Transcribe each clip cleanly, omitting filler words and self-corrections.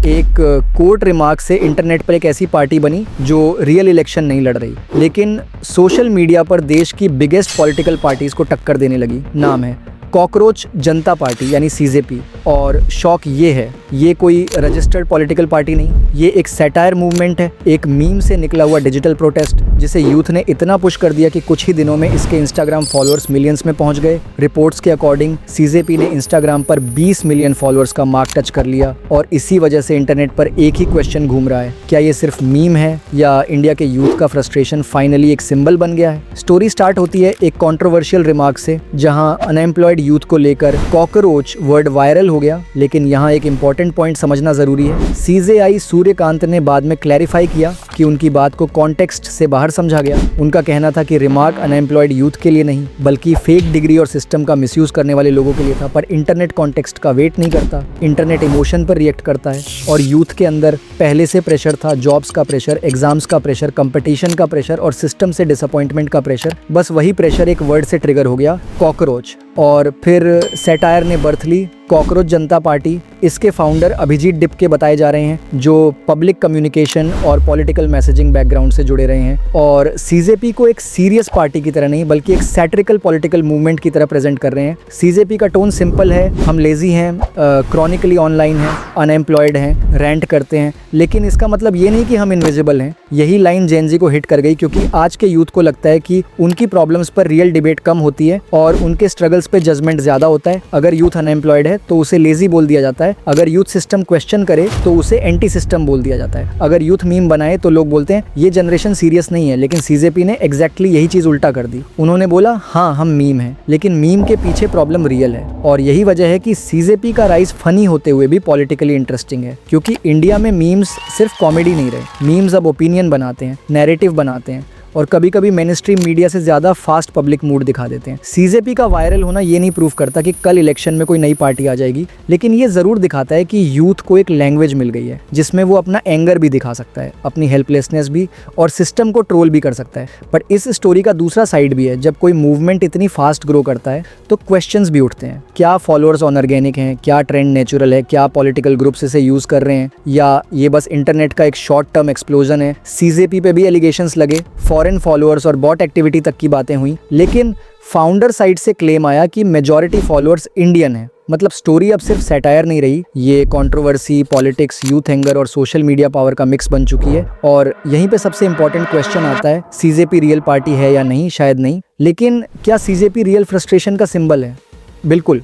एक court remark से internet पर एक ऐसी पार्टी बनी जो रियल इलेक्शन नहीं लड़ रही, लेकिन सोशल मीडिया पर देश की बिगेस्ट पॉलिटिकल पार्टीज को टक्कर देने लगी। नाम है कॉकरोच जनता पार्टी यानी सीजेपी। और शौक ये है, ये कोई रजिस्टर्ड पॉलिटिकल पार्टी नहीं, ये एक सैटायर मूवमेंट है, एक मीम से निकला हुआ डिजिटल प्रोटेस्ट जिसे यूथ ने इतना पुश कर दिया कि कुछ ही दिनों में इसके इंस्टाग्राम फॉलोअर्स मिलियंस में पहुंच गए। रिपोर्ट्स के अकॉर्डिंग सीजेपी ने इंस्टाग्राम पर 20 मिलियन फॉलोअर्स का मार्क टच कर लिया और इसी वजह से इंटरनेट पर एक ही क्वेश्चन घूम रहा है, क्या ये सिर्फ मीम है या इंडिया के यूथ का फ्रस्ट्रेशन फाइनली एक सिंबल बन गया है। स्टोरी स्टार्ट होती है एक कॉन्ट्रोवर्शियल रिमार्क से, जहां अनएम्प्लॉयड यूथ को लेकर कॉकरोच वर्ड वायरल हो गया। लेकिन यहाँ एक इंपॉर्टेंट पॉइंट समझना जरूरी है। सीजेआई सूर्यकांत ने बाद में क्लैरिफाई किया कि उनकी बात को कॉन्टेक्स्ट से बाहर समझा गया। उनका कहना था कि रिमार्क अनएम्प्लॉयड यूथ के लिए नहीं बल्कि फेक डिग्री और सिस्टम का मिसयूज करने वाले लोगों के लिए था। पर इंटरनेट कॉन्टेक्स्ट का वेट नहीं करता, इंटरनेट इमोशन पर रिएक्ट करता है और यूथ के अंदर पहले से प्रेशर था, जॉब्स का प्रेशर, एग्जाम्स का प्रेशर, कंपटीशन का प्रेशर और सिस्टम से डिसअपॉइंटमेंट का प्रेशर। बस वही प्रेशर एक वर्ड से ट्रिगर हो गया, कॉकरोच। और फिर सैटायर ने बर्थ ली, कॉकरोच जनता पार्टी। इसके फाउंडर अभिजीत डिपके बताए जा रहे हैं, जो पब्लिक कम्युनिकेशन और पॉलिटिकल मैसेजिंग बैकग्राउंड से जुड़े रहे हैं और सीजेपी को एक सीरियस पार्टी की तरह नहीं बल्कि एक सैटिरिकल पॉलिटिकल मूवमेंट की तरह प्रेजेंट कर रहे हैं। सीजेपी का टोन सिंपल है, हम लेजी हैं, क्रॉनिकली ऑनलाइन हैं, अनएम्प्लॉयड हैं, रेंट करते हैं, लेकिन इसका मतलब ये नहीं कि हम इनविजिबल हैं। यही लाइन जेनजी को हिट कर गई क्योंकि आज के यूथ को लगता है कि उनकी प्रॉब्लम्स पर रियल डिबेट कम होती है और उनके स्ट्रगल्स पे जजमेंट ज्यादा होता है। अगर यूथ अनएम्प्लॉयड है तो उसे लेजी बोल दिया जाता है, अगर यूथ सिस्टम क्वेश्चन करे तो उसे एंटी सिस्टम बोल दिया जाता है, अगर यूथ मीम बनाए तो लोग बोलते हैं ये जनरेशन सीरियस नहीं है। लेकिन सीजेपी ने एग्जैक्टली यही चीज उल्टा कर दी। उन्होंने बोला हाँ हम मीम हैं, लेकिन मीम के पीछे प्रॉब्लम रियल है। और यही वजह है कि सीजेपी का राइज फनी होते हुए भी पॉलिटिकली इंटरेस्टिंग है, क्योंकि इंडिया में मीम्स सिर्फ कॉमेडी नहीं रहे, मीम्स अब ओपिनियन बनाते हैं, नैरेटिव बनाते हैं और कभी कभी मेनस्ट्रीम मीडिया से ज्यादा फास्ट पब्लिक मूड दिखा देते हैं। सीजेपी का वायरल होना ये नहीं प्रूव करता कि कल इलेक्शन में कोई नई पार्टी आ जाएगी, लेकिन ये जरूर दिखाता है कि यूथ को एक लैंग्वेज मिल गई है जिसमें वो अपना एंगर भी दिखा सकता है, अपनी हेल्पलेसनेस भी, और सिस्टम को ट्रोल भी कर सकता है। पर इस स्टोरी का दूसरा साइड भी है। जब कोई मूवमेंट इतनी फास्ट ग्रो करता है तो क्वेश्चंस भी उठते हैं, क्या फॉलोअर्स ऑर्गेनिक हैं, क्या ट्रेंड नेचुरल है, क्या पॉलिटिकल ग्रुप्स इसे यूज कर रहे हैं, या ये बस इंटरनेट का एक शॉर्ट टर्म एक्सप्लोजन है। सीजेपी पे भी एलिगेशंस लगे, फॉरेन फॉलोअर्स और बॉट एक्टिविटी तक की बातें हुई, लेकिन फाउंडर साइड से क्लेम आया कि मेजॉरिटी फॉलोअर्स इंडियन है। मतलब स्टोरी अब सिर्फ सैटायर नहीं रही, ये कंट्रोवर्सी, पॉलिटिक्स, यूथ एंगर और सोशल मीडिया पावर का मिक्स बन चुकी है। और यहीं पे सबसे इंपॉर्टेंट क्वेश्चन आता है, सीजेपी रियल पार्टी है या नहीं? शायद नहीं, लेकिन क्या सीजेपी रियल फ्रस्ट्रेशन का सिंबल है? बिल्कुल,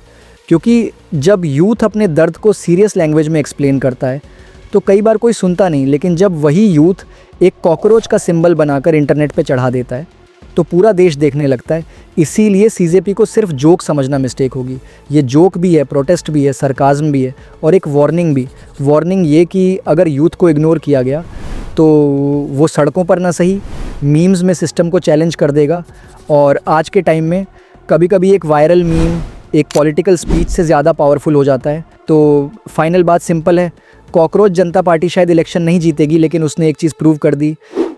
क्योंकि जब यूथ अपने दर्द को सीरियस लैंग्वेज में एक्सप्लेन करता है तो कई बार कोई सुनता नहीं, लेकिन जब वही यूथ एक कॉकरोच का सिंबल बनाकर इंटरनेट पे चढ़ा देता है तो पूरा देश देखने लगता है। इसीलिए सीजेपी को सिर्फ जोक समझना मिस्टेक होगी। ये जोक भी है, प्रोटेस्ट भी है, सरकाज़म भी है और एक वार्निंग भी। वार्निंग ये कि अगर यूथ को इग्नोर किया गया तो वो सड़कों पर ना सही मीम्स में सिस्टम को चैलेंज कर देगा। और आज के टाइम में कभी कभी एक वायरल मीम एक पॉलिटिकल स्पीच से ज़्यादा पावरफुल हो जाता है। तो फाइनल बात सिंपल है, कॉकरोच जनता पार्टी शायद इलेक्शन नहीं जीतेगी, लेकिन उसने एक चीज़ प्रूव कर दी,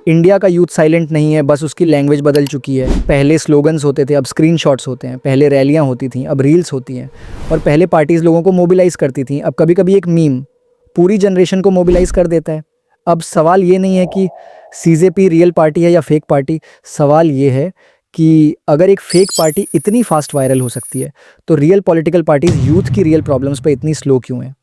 इंडिया का यूथ साइलेंट नहीं है, बस उसकी लैंग्वेज बदल चुकी है। पहले स्लोगन्स होते थे, अब स्क्रीनशॉट्स होते हैं, पहले रैलियां होती थीं, अब रील्स होती हैं, और पहले पार्टीज़ लोगों को मोबिलाइज़ करती थीं, अब कभी कभी एक मीम पूरी जनरेशन को मोबिलाइज़ कर देता है। अब सवाल ये नहीं है कि सीजेपी रियल पार्टी है या फेक पार्टी, सवाल ये है कि अगर एक फेक पार्टी इतनी फास्ट वायरल हो सकती है तो रियल पॉलिटिकल पार्टीज यूथ की रियल प्रॉब्लम्स पे इतनी स्लो क्यों हैं।